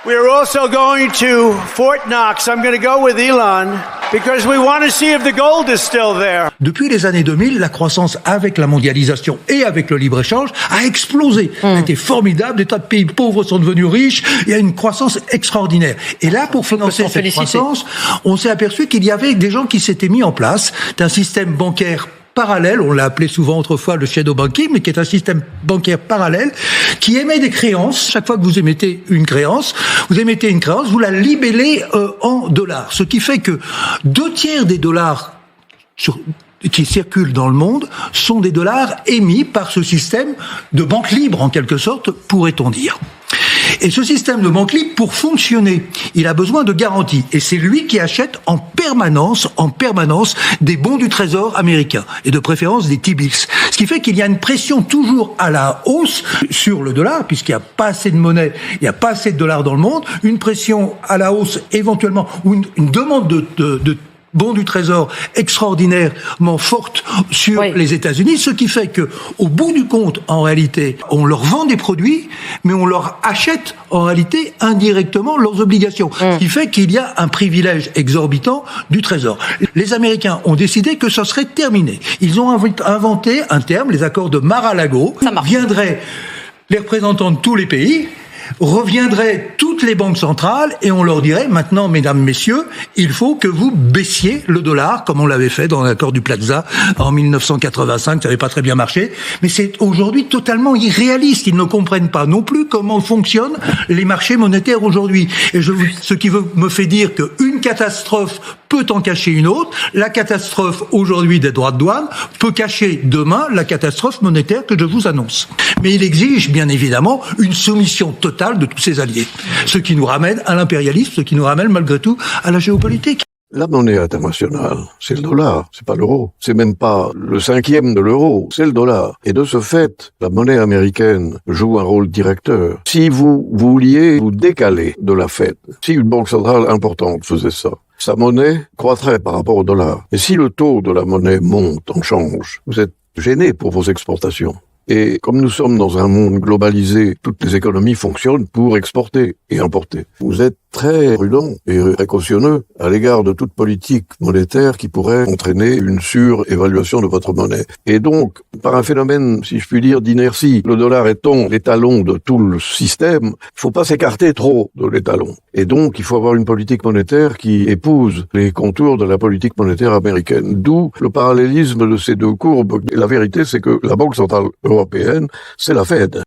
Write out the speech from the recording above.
We're also going to Fort Knox. I'm going to go with Elon because we want to see if the gold is still there. Depuis les années 2000, la croissance avec la mondialisation et avec le libre-échange a explosé. Ça a été formidable, des tas de pays pauvres sont devenus riches, il y a une croissance extraordinaire. Et là, pour financer cette croissance, on s'est aperçu qu'il y avait des gens qui s'étaient mis en place d'un système bancaire parallèle, on l'a appelé souvent autrefois le shadow banking, mais qui est un système bancaire parallèle, qui émet des créances. Chaque fois que vous émettez une créance, vous la libellez en dollars. Ce qui fait que 2/3 des dollars qui circulent dans le monde sont des dollars émis par ce système de banque libre, en quelque sorte, pourrait-on dire. Et ce système de banque libre, pour fonctionner, il a besoin de garanties. Et c'est lui qui achète en permanence des bons du Trésor américain. Et de préférence des T-bills. Ce qui fait qu'il y a une pression toujours à la hausse sur le dollar, puisqu'il n'y a pas assez de monnaie, il n'y a pas assez de dollars dans le monde. Une pression à la hausse éventuellement, ou une demande de bons du Trésor extraordinairement forte sur les États-Unis, ce qui fait que, au bout du compte, en réalité, on leur vend des produits, mais on leur achète, en réalité, indirectement leurs obligations. Ce qui fait qu'il y a un privilège exorbitant du Trésor. Les Américains ont décidé que ça serait terminé. Ils ont inventé un terme, les accords de Mar-a-Lago. Viendraient les représentants de tous les pays, reviendraient toutes les banques centrales et on leur dirait maintenant, mesdames, messieurs, il faut que vous baissiez le dollar, comme on l'avait fait dans l'accord du Plaza en 1985, ça n'avait pas très bien marché, mais c'est aujourd'hui totalement irréaliste. Ils ne comprennent pas non plus comment fonctionnent les marchés monétaires aujourd'hui. Et ce qui me fait dire qu'une catastrophe peut en cacher une autre. La catastrophe aujourd'hui des droits de douane peut cacher demain la catastrophe monétaire que je vous annonce. Mais il exige bien évidemment une soumission totale de tous ses alliés. Ce qui nous ramène à l'impérialisme, ce qui nous ramène malgré tout à la géopolitique. La monnaie internationale, c'est le dollar, c'est pas l'euro. C'est même pas le 1/5 de l'euro, c'est le dollar. Et de ce fait, la monnaie américaine joue un rôle directeur. Si vous vouliez vous décaler de la Fed, si une banque centrale importante faisait ça, sa monnaie croîtrait par rapport au dollar. Et si le taux de la monnaie monte en change, vous êtes gêné pour vos exportations. Et comme nous sommes dans un monde globalisé, toutes les économies fonctionnent pour exporter et importer. Vous êtes très prudent et précautionneux à l'égard de toute politique monétaire qui pourrait entraîner une surévaluation de votre monnaie. Et donc, par un phénomène, si je puis dire, d'inertie, le dollar étant l'étalon de tout le système, il faut pas s'écarter trop de l'étalon. Et donc, il faut avoir une politique monétaire qui épouse les contours de la politique monétaire américaine. D'où le parallélisme de ces deux courbes. Et la vérité, c'est que la Banque centrale européenne, c'est la Fed.